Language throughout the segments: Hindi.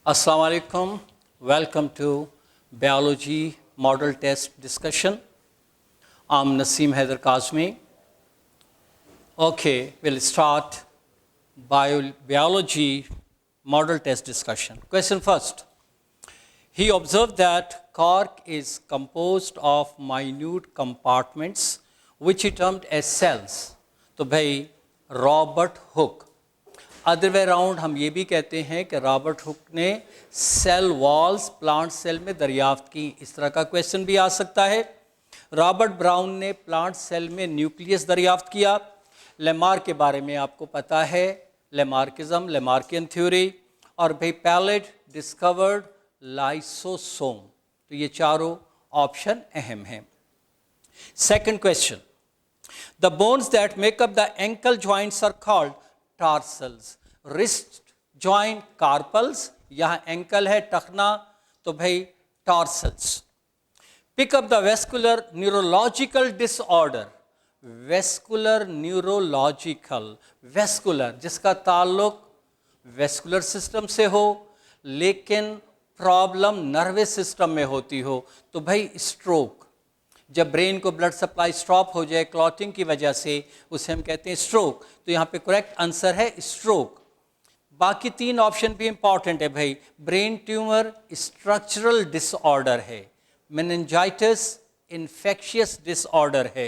Assalamu alaikum. Welcome to Biology Model Test Discussion. I'm Naseem Haider Kazmi. Okay, we'll start Biology Model Test Discussion. Question first. He observed that cork is composed of minute compartments which he termed as cells. तो भाई Robert Hooke, other way round हम ये भी कहते हैं कि रॉबर्ट हुक ने सेल वॉल्स प्लांट सेल में दरियाफ्त की. इस तरह का क्वेश्चन भी आ सकता है. रॉबर्ट ब्राउन ने प्लांट सेल में न्यूक्लियस दरियाफ्त किया. लेमार्क के बारे में आपको पता है, लेमार्किज्म, लेमार्कियन थ्योरी. और भाई पैलेट डिस्कवर्ड लाइसोसोम. तो ये चारों ऑप्शन अहम हैं. Second question. The bones that make up the ankle joints are called tarsals. Wrist joint carpals. यहाँ ankle है, टखना, तो भाई tarsals. Pick up the vascular neurological disorder. Vascular neurological. Vascular जिसका ताल्लुक vascular system से हो लेकिन प्रॉब्लम नर्वस सिस्टम में होती हो, तो भाई स्ट्रोक. जब ब्रेन को ब्लड सप्लाई स्टॉप हो जाए क्लॉटिंग की वजह से, उसे हम कहते हैं स्ट्रोक. तो यहाँ पे करेक्ट आंसर है स्ट्रोक. बाकी तीन ऑप्शन भी इंपॉर्टेंट है भाई. ब्रेन ट्यूमर स्ट्रक्चरल डिसऑर्डर है, मेनिंजाइटिस इन्फेक्शियस डिसऑर्डर है,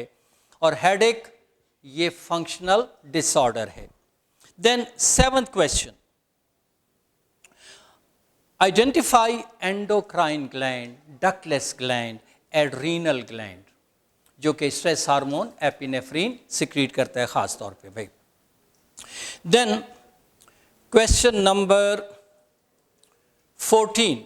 और हेडेक ये फंक्शनल डिसऑर्डर है. Then seventh question. Identify endocrine gland, ductless gland, adrenal gland, जो कि स्ट्रेस हार्मोन एपिनेफ्रीन सिक्रीट करता है ख़ास तौर पे भाई. Then question number 14.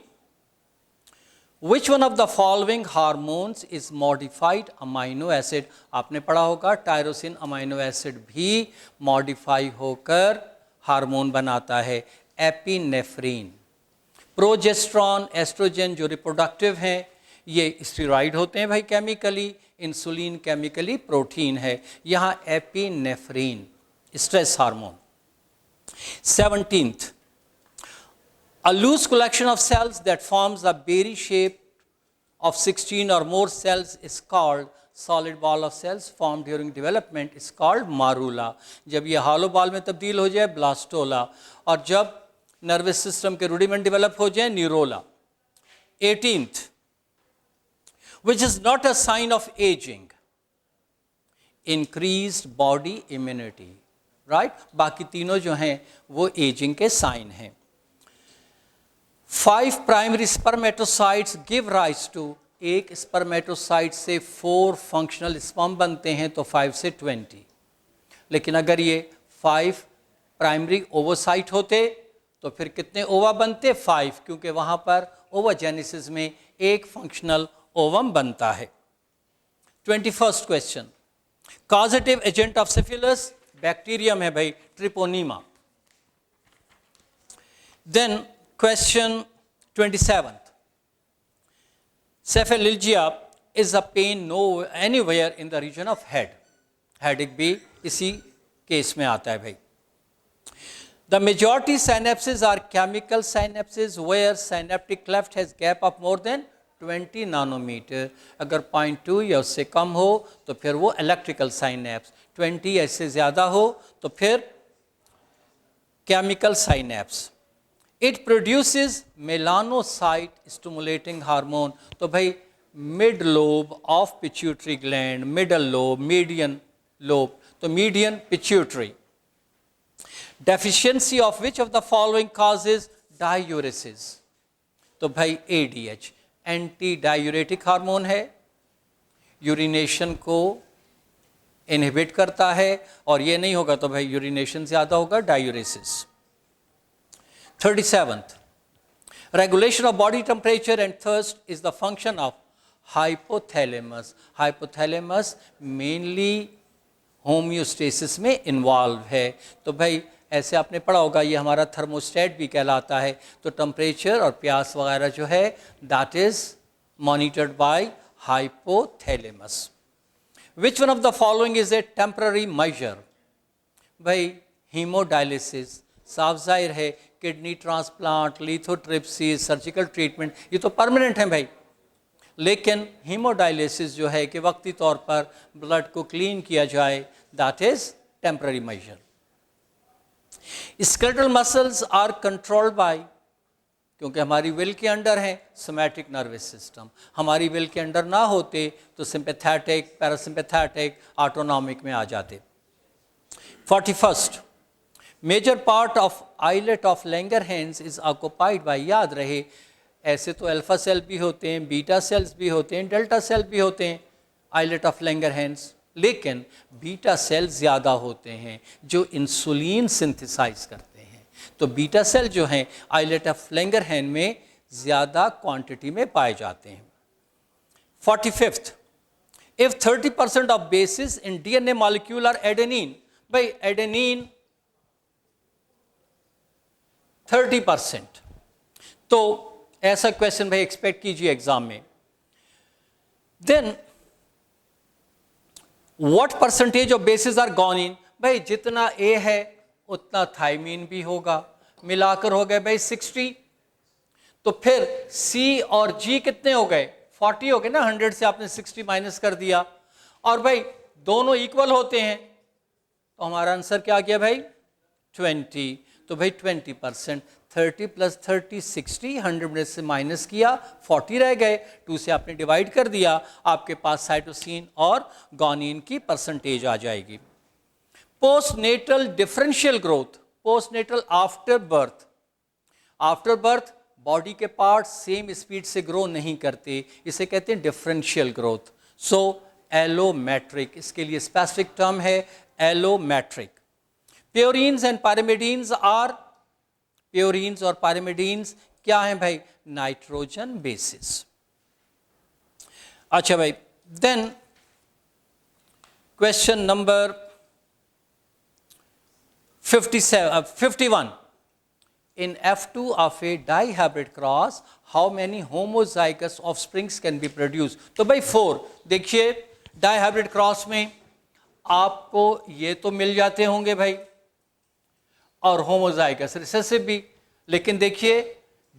Which one of the following hormones is modified amino acid. आपने पढ़ा होगा टायरोसिन अमाइनो एसिड भी मॉडिफाई होकर हार्मोन बनाता है, एपिनेफ्रीन. प्रोजेस्ट्रॉन, एस्ट्रोजन जो रिप्रोडक्टिव हैं, ये स्टेरॉइड होते हैं भाई केमिकली. इंसुलिन केमिकली प्रोटीन है. यहाँ epinephrine stress hormone. 17th. A loose collection of cells that forms a berry shape of 16 or more cells is called solid ball of cells formed during development is called marula. जब ये hollow ball में तब्दील हो जाए ब्लास्टोला, और जब नर्वस सिस्टम के रूडिमेंट डेवलप हो जाए न्यूरोला. 18th. Which is not a sign of aging, increased body immunity, right? बाकी तीनों जो हैं वो एजिंग के साइन हैं. 5 primary spermatocytes give rise to. एक स्पर्मेटोसाइट से 4 फंक्शनल स्पर्म बनते हैं, तो 5 से 20. लेकिन अगर ये 5 प्राइमरी ओवोसाइट होते तो फिर कितने ओवा बनते? 5, क्योंकि वहाँ पर ओवाजेनेसिस में एक फंक्शनल ओवम बनता है. 21st question. Causative agent of syphilis bacterium है भाई, treponema. Then question 27th. Cephalalgia is a pain no anywhere in the region of head. Headache भी इसी केस में आता है भाई. The majority synapses are chemical synapses where synaptic cleft has gap of more than 20 nanometre. अगर 0.2 या उससे कम हो तो फिर वो इलेक्ट्रिकल साइनेप्स, 20 या इससे ज़्यादा हो तो फिर chemical synapse. It produces melanocyte stimulating hormone. तो भाई mid lobe of pituitary gland, middle lobe, median lobe, तो median pituitary. Deficiency of which of the following causes diuresis. तो भाई ADH एंटी डायूरेटिक हार्मोन है, यूरिनेशन को इनहिबिट करता है, और ये नहीं होगा तो भाई यूरिनेशन ज़्यादा होगा, diuresis. 37th. Regulation of body temperature and thirst is the function of hypothalamus. Hypothalamus mainly homeostasis में इन्वॉल्व है. तो भाई ऐसे आपने पढ़ा होगा, ये हमारा थर्मोस्टेट भी कहलाता है. तो टेम्परेचर और प्यास वगैरह जो है that is monitored by hypothalamus. Which one of the following is a temporary major. भाई हीमोडायलिसिस साफ जाहिर है kidney transplant, lithotripsy, surgical treatment ये तो परमानेंट है भाई, लेकिन हीमोडायलिसिस जो है कि वक्ती तौर पर ब्लड को क्लीन किया जाए, that is temporary measure. Skeletal muscles are controlled by, क्योंकि हमारी विल के अंडर है सोमैटिक नर्वस सिस्टम, हमारी विल के अंडर ना होते तो सिंपैथेटिक, पैरासिम्पैथेटिक, ऑटोनॉमिक में आ जाते। 41st, major part of islet of Langerhans is occupied by, याद रहे ऐसे तो अल्फा सेल भी होते हैं, बीटा सेल्स भी होते हैं, डेल्टा सेल भी होते हैं आइलेट ऑफ लैंगरहैंस, लेकिन बीटा सेल ज़्यादा होते हैं जो इंसुलिन सिंथेसाइज करते हैं। तो बीटा सेल जो हैं आइलेट ऑफ लैंगरहैंस में ज़्यादा क्वांटिटी में पाए जाते हैं। 45th, if 30% of bases in DNA molecule are adenine, भाई एडेनिन 30%, तो ऐसा क्वेश्चन भाई एक्सपेक्ट कीजिए एग्जाम में। Then what percentage of bases are guanine, भाई जितना ए है उतना थाइमीन भी होगा, मिलाकर हो गए भाई 60, तो फिर सी और जी कितने हो गए 40 हो गए ना, 100 से आपने 60 माइनस कर दिया, और भाई दोनों इक्वल होते हैं, तो हमारा आंसर क्या गया भाई 20, तो भाई 20%, 30 + 30 60, 100 में से माइनस किया 40 रह गए, 2 से आपने डिवाइड कर दिया, आपके पास साइटोसिन और गॉनिन की परसेंटेज आ जाएगी। Postnatal differential growth, postnatal after birth, after birth body के पार्ट सेम स्पीड से ग्रो नहीं करते, इसे कहते हैं डिफरेंशियल ग्रोथ। सो एलोमेट्रिक, इसके लिए स्पेसिफिक टर्म है allometric. Purines and pyrimidines are, purines और पायरिमिडीन्स क्या हैं भाई, नाइट्रोजन बेसिस। अच्छा भाई, then question number 51, in F2 of a dihybrid cross how many homozygous offsprings can be produced, तो भाई 4। देखिए डाइहाइब्रिड क्रॉस में आपको ये तो मिल जाते होंगे भाई, और होमोजाइगस रिसेसिव भी, लेकिन देखिए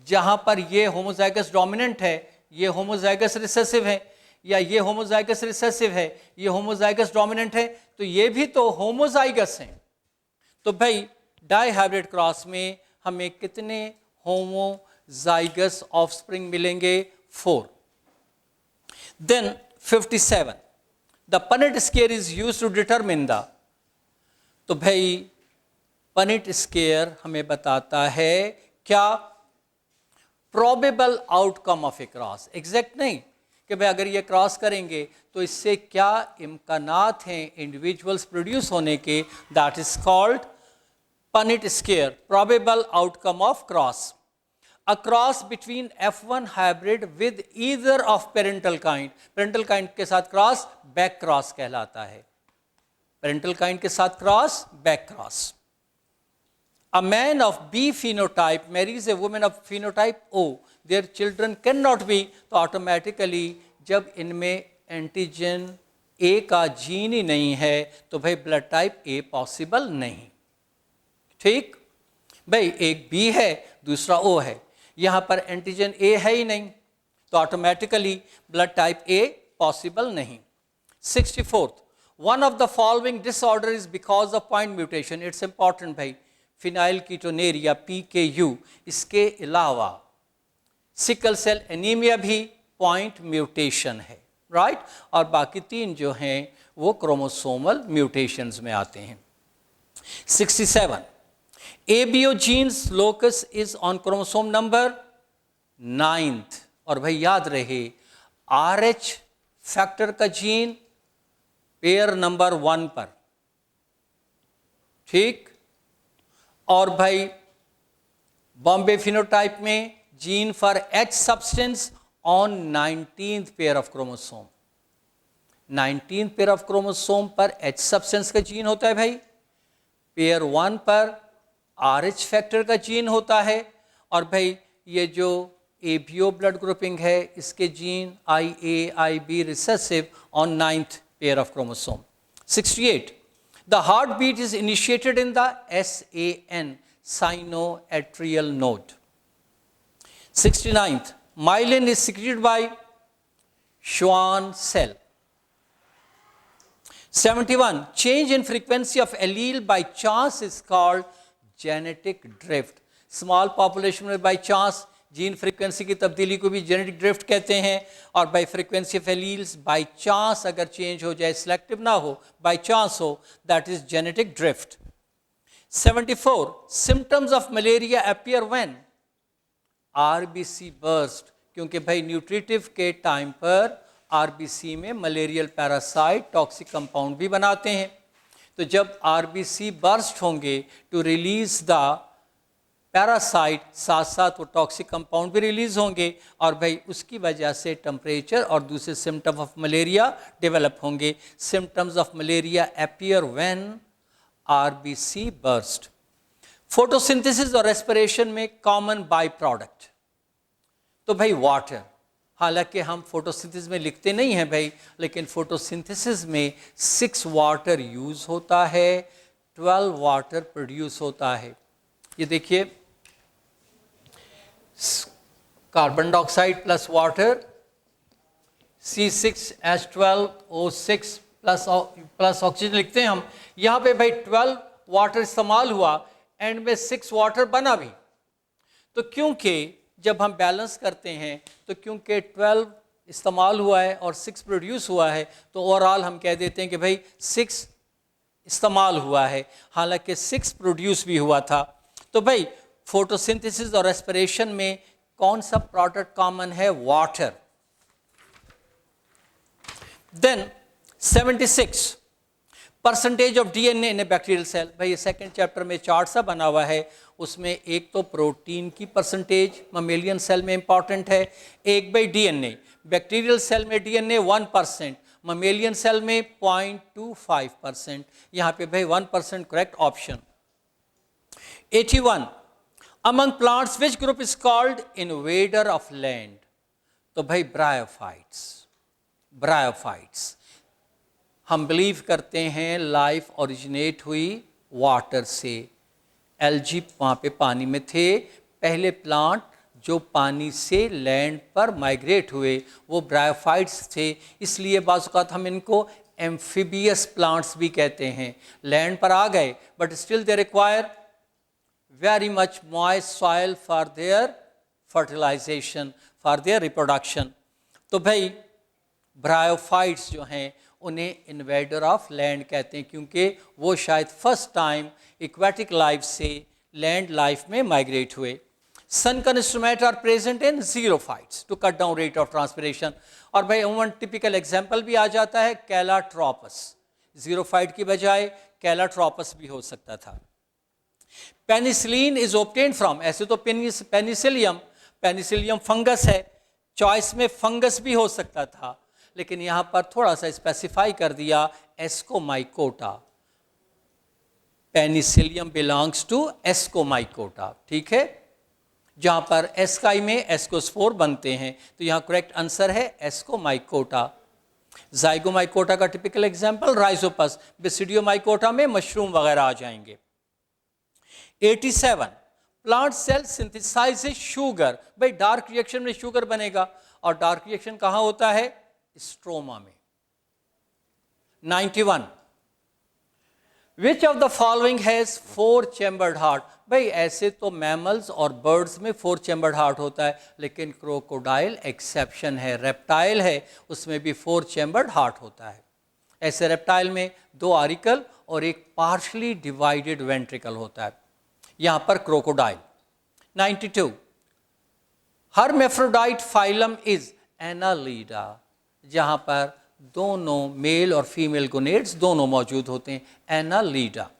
जहां पर ये होमोजाइगस डोमिनेंट है, ये होमोजाइगस रिसेसिव है, या ये होमोजाइगस रिसेसिव है, ये होमोजाइगस डोमिनेंट है, तो ये भी तो होमोजाइगस हैं। तो भाई डाइहाइब्रिड क्रॉस में हमें कितने होमोजाइगस ऑफस्प्रिंग मिलेंगे, 4। Then 57, the Punnett square is used to determine the, तो भाई पनेट स्केयर हमें बताता है क्या, probable outcome of a cross, exact नहीं कि भाई अगर ये क्रॉस करेंगे तो इससे क्या इम्कानात हैं इंडिविजुअल्स प्रोड्यूस होने के, that is called Punnett square, probable outcome of cross. A cross between F1 hybrid with either of parental kind, parental kind के साथ क्रॉस बैक क्रॉस कहलाता है, पेरेंटल काइंड के साथ cross back cross. A man of B phenotype marries a woman of phenotype O, their children cannot be, तो ऑटोमेटिकली जब इनमें एंटीजन A का जीन ही नहीं है तो भाई ब्लड टाइप A पॉसिबल नहीं, ठीक भाई, एक B है दूसरा O है, यहाँ पर एंटीजन A है ही नहीं, तो automatically blood type A possible नहीं। 64th, one of the following disorder is because of point mutation, it's important भाई, फिनाइल कीटोनेरिया PKU, इसके अलावा सिकल सेल एनीमिया भी पॉइंट म्यूटेशन है, राइट, और बाकी 3 जो हैं वो क्रोमोसोमल म्यूटेशंस में आते हैं। 67, ABO genes locus is on chromosome number 9th, और भाई याद रहे RH फैक्टर का जीन पेयर नंबर 1 पर, ठीक, और भाई बॉम्बे फिनोटाइप में gene for H substance on 19th pair of chromosome, 19th pair of chromosome पर H सब्सटेंस का जीन होता है भाई, पेयर 1 पर RH फैक्टर का जीन होता है, और भाई ये जो ABO ब्लड ग्रुपिंग है इसके gene IA IB recessive on 9th pair of chromosome. 68, the heartbeat is initiated in the SAN, sinoatrial node. 69th, myelin is secreted by Schwann cell. 71, change in frequency of allele by chance is called genetic drift. Small population में बाई चांस जीन फ्रीक्वेंसी की तब्दीली को भी जेनेटिक ड्रिफ्ट कहते हैं, और by frequency of alleles by chance अगर चेंज हो जाए, सिलेक्टिव ना हो, बाई चांस हो, that is genetic drift. 74, symptoms of malaria appear when RBC burst, क्योंकि भाई न्यूट्रिटिव के टाइम पर आरबीसी में मलेरियल पैरासाइट टॉक्सिक कंपाउंड भी बनाते हैं. तो जब आरबीसी बर्स्ट होंगे टू रिलीज द पैरासाइट, साथ साथ वो टॉक्सिक कंपाउंड भी रिलीज होंगे, और भाई उसकी वजह से टेम्परेचर और दूसरे सिम्टम ऑफ मलेरिया डेवलप होंगे. Symptoms of malaria appear when RBC burst. Photosynthesis और रेस्पिरेशन में कॉमन बाई प्रोडक्ट, तो भाई वाटर, हालांकि हम फोटोसिंथेसिस में लिखते नहीं हैं भाई, लेकिन फोटोसिंथेसिस में 6 वाटर यूज होता है, 12 वाटर प्रोड्यूस होता है. ये देखिए, carbon dioxide plus water, C6H12O6 plus oxygen लिखते हैं हम. यहाँ पे भाई 12 वाटर इस्तेमाल हुआ, एंड में 6 वाटर बना भी. तो क्योंकि जब हम बैलेंस करते हैं, तो क्योंकि 12 इस्तेमाल हुआ है और 6 प्रोड्यूस हुआ है, तो ओवरऑल हम कह देते हैं कि भाई 6 इस्तेमाल हुआ है, हालांकि 6 प्रोड्यूस भी हुआ था. तो भाई फोटोसिंथेसिस और रेस्पिरेशन में कौन सा प्रोडक्ट कॉमन है? Water. Then 76, percentage of DNA in a bacterial cell. भाई ये सेकंड चैप्टर में चार्ट सा बना हुआ है, उसमें एक तो प्रोटीन की परसेंटेज ममेलियन सेल में इंपॉर्टेंट है, एक भाई डीएनए. बैक्टीरियल सेल में डीएनए 1%, ममेलियन सेल में 0.25%. यहाँ पे भाई 1% correct option. 81, among plants which group is called invader of land? तो भाई ब्रायोफाइट्स. ब्रायोफाइट्स हम बिलीव करते हैं लाइफ ओरिजिनेट हुई वाटर से. एल्जी वहाँ पे पानी में थे, पहले प्लांट जो पानी से लैंड पर माइग्रेट हुए वो ब्रायोफाइट्स थे. इसलिए बाज़ औक़ात हम इनको एम्फीबियस प्लांट्स भी कहते हैं. लैंड पर आ गए, but still they require very much moist soil for their fertilization, for their reproduction. तो भाई ब्रायोफाइट्स जो हैं उन्हें इन्वेडर ऑफ लैंड कहते हैं, क्योंकि वो शायद फर्स्ट टाइम एक्वेटिक लाइफ से लैंड लाइफ में माइग्रेट हुए. Sunken stomata are present in xerophytes to cut down rate of transpiration. और भाई उमन टिपिकल एग्जाम्पल भी आ जाता है कैलाट्रोपस. जीरोफाइट की बजाय कैलाट्रोपस भी हो सकता था. पेनिसिलिन इज ऑब्टेन्ड फ्रॉम, ऐसे तो पेनिसिलियम फंगस है, चॉइस में फंगस भी हो सकता था, लेकिन यहां पर थोड़ा सा स्पेसिफाई कर दिया ascomycota. Penicillium belongs to ascomycota. ठीक है, जहां पर एस्काई में एस्कोस्पोर बनते हैं, तो यहां करेक्ट आंसर है एस्कोमाइकोटा. जाइगोमाइकोटा का टिपिकल एग्जांपल राइजोपस, बेसिडियोमाइकोटा में मशरूम वगैरह आ जाएंगे. 87, प्लांट सेल सिंथेसाइजेस शुगर. भाई डार्क रिएक्शन में शुगर बनेगा, और डार्क रिएक्शन कहां होता है? स्ट्रोमा में. 91, विच of the following has 4 chambered heart. भाई ऐसे तो मैमल्स और बर्ड्स में 4 चैम्बर्ड हार्ट होता है, लेकिन क्रोकोडाइल एक्सेप्शन है. रेप्टाइल है, उसमें भी 4 चैम्बर्ड हार्ट होता है. ऐसे रेप्टाइल में 2 आरिकल और एक पार्शली डिवाइडेड वेंट्रिकल होता है, यहां पर crocodile. 92, hermaphrodite phylum is Annelida, जहां पर दोनों मेल और फीमेल गोनेड्स दोनों मौजूद होते हैं, Annelida.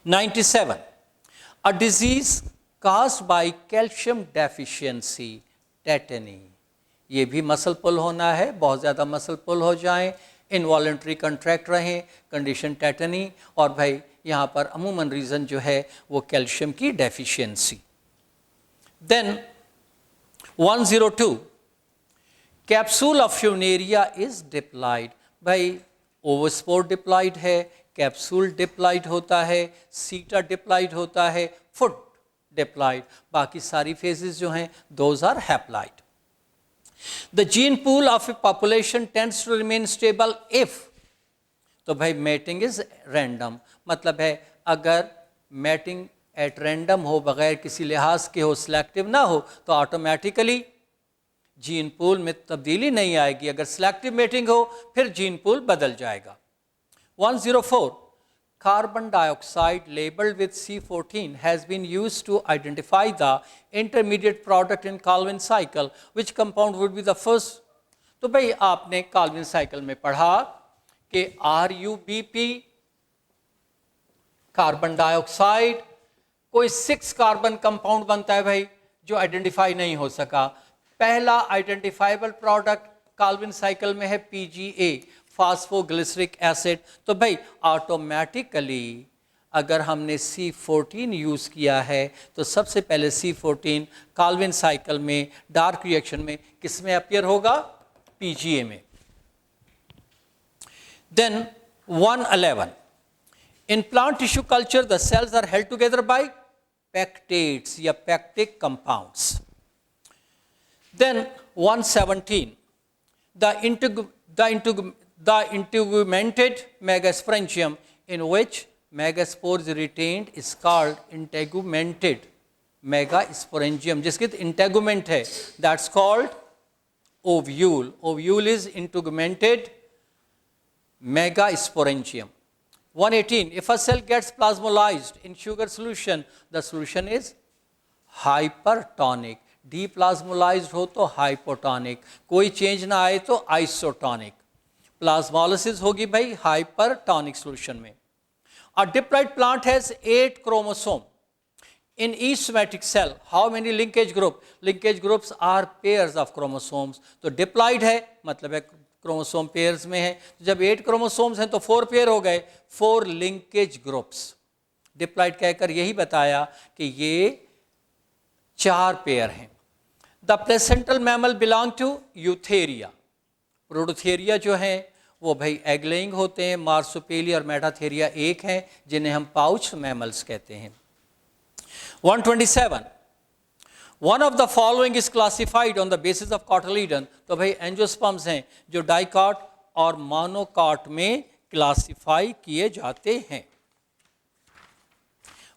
97, a disease caused by calcium deficiency, tetani. ये भी मसल पुल होना है, बहुत ज़्यादा मसल पुल हो जाएं, इनवॉलेंट्री कंट्रैक्ट रहें, कंडीशन टेटनी. और भाई यहाँ पर अमूमन रीज़न जो है वो कैल्शियम की deficiency. Then 102, capsule of funaria is diploid. भाई ओवोस्पोर डिप्लॉयड है, कैप्सूल डिप्लॉइड होता है, सीटा डिप्लॉइड होता है, फुट डिप्लॉइड, बाकी सारी फेजेस जो हैं those are haploid. The gene pool of a population tends to remain stable if, तो भाई मैटिंग इज रैंडम, मतलब है अगर मैटिंग एट रैंडम हो, बगैर किसी लिहाज के हो, सिलेक्टिव ना हो, तो ऑटोमेटिकली जीन पूल में तब्दीली नहीं आएगी। अगर सिलेक्टिव मैटिंग हो फिर जीन पूल बदल जाएगा। 104 carbon dioxide labeled with C14 has been used to identify the intermediate product in Calvin cycle. Which compound would be the first? तो भाई आपने Calvin cycle में पढ़ा कि RuBp कार्बन डाइऑक्साइड, कोई 6 कार्बन कंपाउंड बनता है भाई जो आइडेंटिफाई नहीं हो सका। पहला आइडेंटिफाइबल प्रोडक्ट काल्विन साइकिल में है PGA, फास्फोग्लिसरिक एसिड। तो भाई ऑटोमेटिकली अगर हमने C14 यूज़ किया है तो सबसे पहले C14 काल्विन साइकिल में डार्क रिएक्शन में किस में अपीयर होगा? PGA में। Then 111 in plant tissue culture the cells are held together by pectates या pectic compounds. Then 117 the integumented megasporangium in which megaspore is retained is called integumented megasporangium, जिसकी integument है, that's called ovule. Ovule is integumented megasporangium. 118 if a cell gets plasmolized in sugar solution, the solution is hypertonic. डीप्लाज्मोलाइज्ड हो तो हाइपोटोनिक, कोई चेंज ना आए तो आइसोटोनिक। प्लाज्मोलिसिस होगी भाई हाइपरटोनिक सॉल्यूशन में। A diploid plant has 8 chromosome in each somatic cell, how many linkage group? Linkage groups are pairs of chromosomes. तो डिप्लॉइड है मतलब है क्रोमोसोम पेयर्स में है, जब 8 क्रोमोसोम्स हैं तो 4 पेयर हो गए, 4 लिंकेज ग्रुप्स। डिप्लॉइड कहकर यही बताया कि ये 4 पेयर हैं। The placental mammal belong to Eutheria. Prototheria जो हैं वो भाई एग लेइंग होते हैं, मार्सुपेलिया और मेटाथेरिया एक हैं जिन्हें हम पाउच मैमल्स कहते हैं। 127 one of the following is classified on the basis of cotyledon. तो भाई एंजियोस्पर्म्स हैं जो डाइकॉट और मोनोकॉट में क्लासिफाई किए जाते हैं।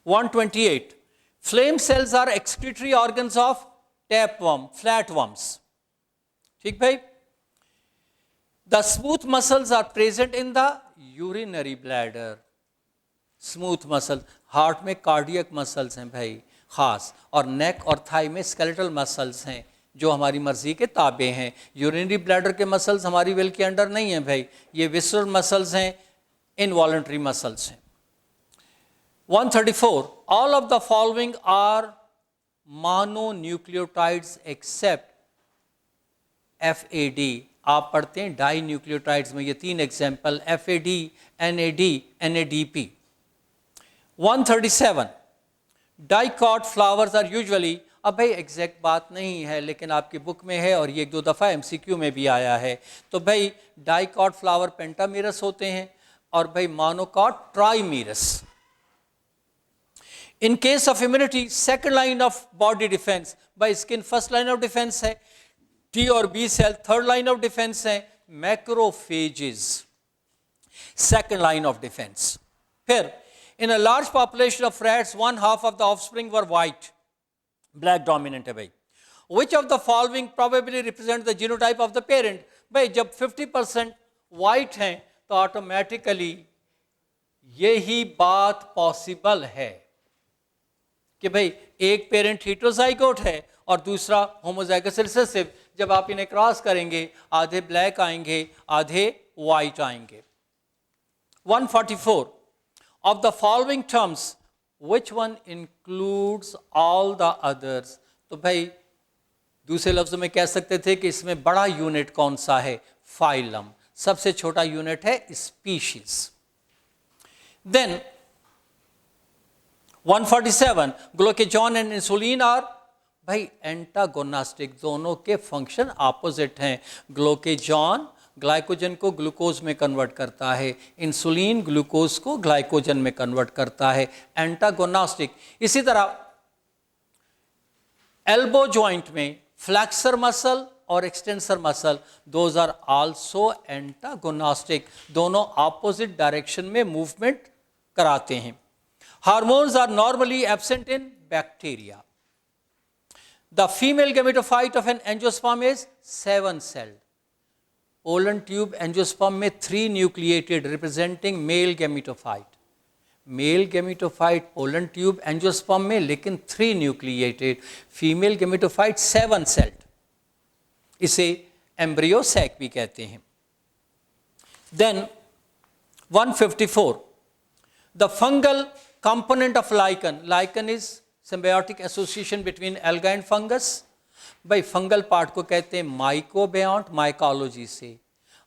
128 flame cells are excretory organs of tapeworm, flatworms. ठीक भाई। The smooth muscles are present in the urinary bladder. Smooth muscle heart में कार्डियक मसल्स हैं भाई खास, और नेक और थाई में स्केलेटल मसल्स हैं जो हमारी मर्जी के ताबे हैं। यूरिनरी ब्लैडर के मसल्स हमारी विल के अंडर नहीं हैं भाई, ये विसरल मसल्स हैं, इनवॉलंटरी मसल्स हैं। 134 all of the following are mononucleotides except FAD। आप पढ़ते हैं डाई न्यूक्लियोटाइड्स में, ये 3 example FAD, NAD, NADP। 137 dicot flowers are usually, अब भाई एग्जैक्ट बात नहीं है लेकिन आपकी बुक में है और ये 1-2 दफ़ा MCQ में भी आया है। तो भाई डाइकॉट फ्लावर पेंटामीरस होते हैं और भाई monocot trimerous. In case of immunity second line of body defence, by skin first line of defence है, टी और B cell third line of defence है, macrophages second line of defence. फिर in a large population of rats 1/2 of the offspring were white, black dominant है भाई। Which of the following probably represent the genotype of the parent? भाई जब 50% वाइट हैं तो ऑटोमेटिकली यही बात पॉसिबल है कि भाई एक पेरेंट हेटेरोजाइगोट है और दूसरा होमोजाइगस रिसेसिव। जब आप इन्हें क्रॉस करेंगे आधे ब्लैक आएंगे आधे वाइट आएंगे। 144 of the following terms which one includes all the others? तो भाई दूसरे लफ्जों में कह सकते थे कि इसमें बड़ा यूनिट कौन सा है? फाइलम। सबसे छोटा यूनिट है species. Then 147 glucagon and insulin are, भाई एंटागोनास्टिक, दोनों के फंक्शन ऑपोजिट हैं। ग्लूकेगॉन ग्लाइकोजन को ग्लूकोज में कन्वर्ट करता है, इंसुलिन ग्लूकोज को ग्लाइकोजन में कन्वर्ट करता है, एंटागोनास्टिक। इसी तरह एल्बो जॉइंट में फ्लैक्सर मसल और extensor muscle, those are also antagonistic, दोनों ऑपोजिट डायरेक्शन में मूवमेंट कराते हैं। Hormones are normally absent in bacteria. The female gametophyte of an angiosperm is 7-celled। Pollen tube angiosperm में 3 nucleated representing male gametophyte. Male gametophyte pollen tube angiosperm में लेकिन 3 न्यूक्लिएटेड, फीमेल गैमेटोफाइट 7-celled। इसे एम्ब्रियो सैक भी कहते हैं। Then 154, the fungal component of lichen. Lichen is symbiotic association between alga and fungus. भाई फंगल पार्ट को कहते हैं माइकोबियोन्ट, माइकोलॉजी से,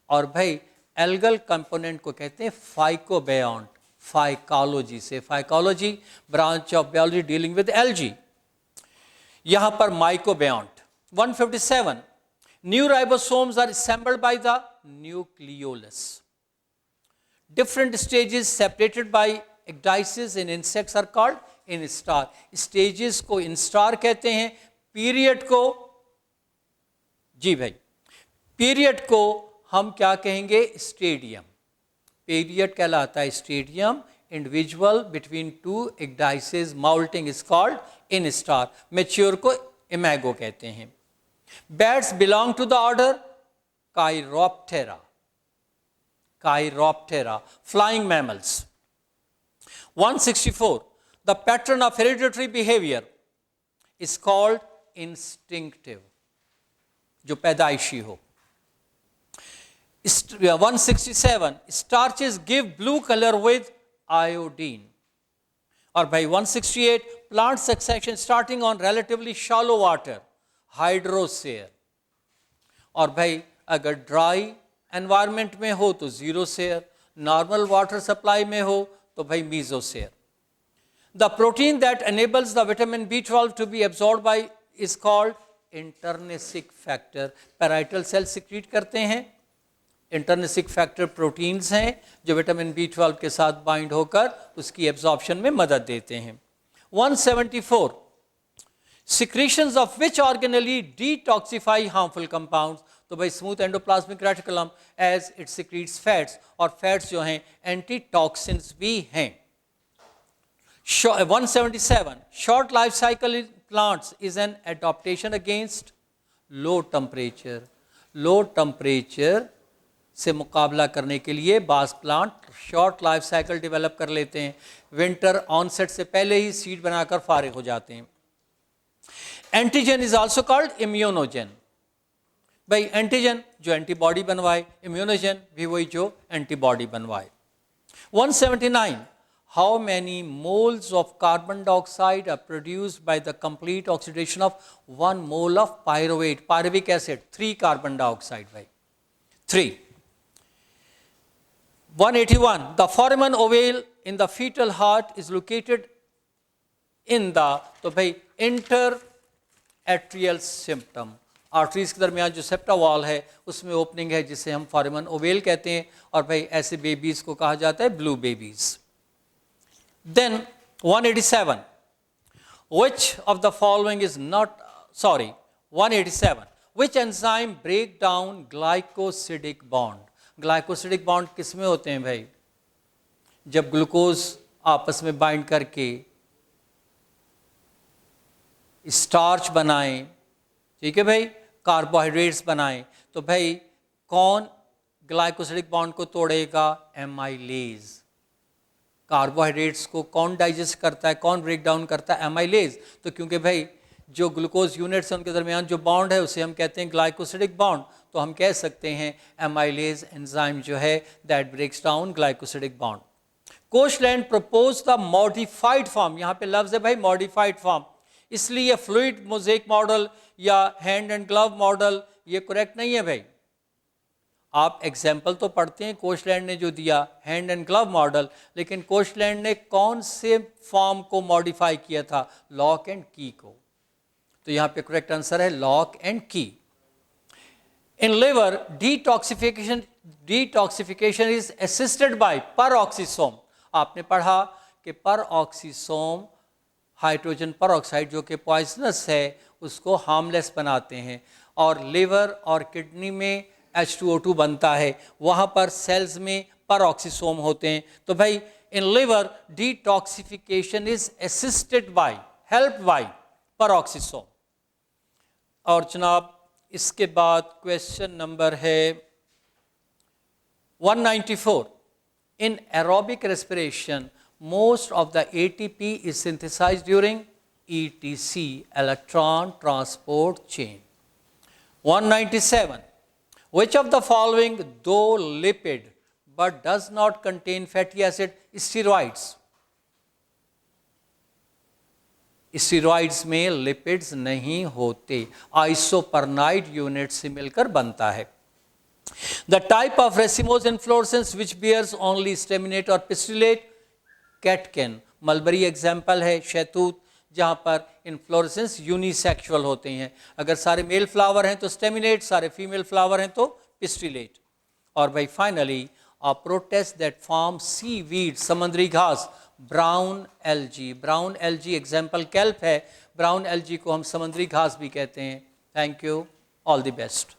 और भाई एल्गल कंपोनेंट को कहते हैं फाइकोबियोन्ट, फाइकोलॉजी से। Phycology branch of biology dealing with algae, यहां पर mycobiont. 157, new ribosomes are assembled by the nucleolus. Different stages separated by ecdysis in insects are called instar. Stages को instar कहते हैं, पीरियड को, जी भाई, पीरियड को हम क्या कहेंगे? स्टेडियम। पीरियड कहलाता है stadium. Individual between 2 ecdysis माउल्टिंग is called instar। Mature को इमेगो कहते हैं। Bats belong to the order Chiroptera. Chiroptera, flying mammals. 164, the pattern of hereditary behavior is called instinctive, जो पैदाइशी हो। 167, starches give blue color with iodine. और भाई 168, plant succession starting on relatively shallow water, हाइड्रोसेयर। और भाई अगर ड्राई एनवायरनमेंट में हो तो जीरोसेयर, नॉर्मल वाटर सप्लाई में हो तो भाई मीजोसेयर। The protein that enables the vitamin B12 to be absorbed by is called intrinsic factor. Parietal cell secrete करते हैं। इंटर्निसिक फैक्टर प्रोटीन्स हैं जो विटामिन B12 के साथ बाइंड होकर उसकी एब्जॉर्प्शन में मदद देते हैं। 174, secretions of which organelle detoxify harmful compounds। तो भाई smooth endoplasmic reticulum as it secretes fats, और फैट्स जो हैं एंटी टॉक्सिन्स भी हैं। 177, short life cycle in plants is an adaptation against low temperature। Low temperature से मुकाबला करने के लिए बास plant short life cycle develop कर लेते हैं। विंटर ऑनसेट से पहले ही सीड बनाकर फारिग हो जाते हैं। Antigen is also called immunogen. भाई एंटीजन जो एंटीबॉडी बनवाए, इम्यूनोजन भी वही जो एंटीबॉडी बनवाए। 179, how many moles of carbon dioxide are produced by the complete oxidation of 1 mole of pyruvate, pyruvic acid, 3 carbon dioxide भाई 3। 181, the foramen ovale in the fetal heart is located in the, तो भाई इंटर एट्रियल सिम्पटम, आर्टरीज के दरमियान जो सेप्टा वॉल है उसमें ओपनिंग है जिसे हम फोरामेन ओवेल कहते हैं, और भाई ऐसे बेबीज को कहा जाता है blue babies. Then 187, which of the following is not, sorry 187, which enzyme break down glycosidic bond। Glycosidic bond किस में होते हैं भाई? जब ग्लूकोज आपस में बाइंड करके स्टार्च बनाएं, ठीक है भाई, कार्बोहाइड्रेट्स बनाएं, तो भाई कौन ग्लाइकोसिडिक बॉन्ड को तोड़ेगा? एमाइलेज। कार्बोहाइड्रेट्स को कौन डाइजेस्ट करता है, कौन ब्रेक डाउन करता है? एमाइलेज। तो क्योंकि भाई जो ग्लूकोज यूनिट्स हैं उनके दरमियान जो बॉन्ड है उसे हम कहते हैं ग्लाइकोसिडिक बॉन्ड, तो हम कह सकते हैं एमाइलेज एंजाइम जो है that breaks down glycosidic bond. Koshland propose the modified form, यहाँ पे लफ्ज है भाई मॉडिफाइड फॉर्म, इसलिए फ्लूइड मोज़ेक मॉडल या हैंड एंड ग्लव मॉडल ये करेक्ट नहीं है भाई। आप एग्जाम्पल तो पढ़ते हैं कोशलैंड ने जो दिया हैंड एंड ग्लव मॉडल, लेकिन कोशलैंड ने कौन से फॉर्म को मॉडिफाई किया था? लॉक एंड की को। तो यहाँ पे करेक्ट आंसर है लॉक एंड की। In liver, detoxification is assisted by peroxisome. आपने पढ़ा कि peroxisome हाइड्रोजन peroxide जो कि पॉइजनस है उसको हार्मलेस बनाते हैं, और लिवर और किडनी में H2O2 बनता है, वहाँ पर सेल्स में peroxisome होते हैं. तो भाई in liver detoxification is assisted by, helped by peroxisome. और जनाब इसके बाद क्वेश्चन नंबर है 194. In aerobic respiration, most of the ATP is synthesized during ETC, electron transport chain. 197. Which of the following, though lipid but does not contain fatty acid? Steroids. Steroids में लिपिड्स नहीं होते, आइसोपरनाइड यूनिट से मिलकर बनता है. The type of racemose inflorescence which bears only staminate और पिस्टिलेट, कैटकिन. मलबरी एग्जाम्पल है, शहतूत, जहाँ पर इन्फ्लोरेसेंस यूनिसेक्सुअल होते हैं. अगर सारे मेल फ्लावर हैं तो स्टेमिनेट, सारे फीमेल फ्लावर हैं तो पिस्टिलेट. और भाई finally a protist that forms seaweed, समुद्री घास, brown algae. Brown algae example kelp है, ब्राउन एल्जी को हम समुद्री घास भी कहते हैं. Thank you, all the best.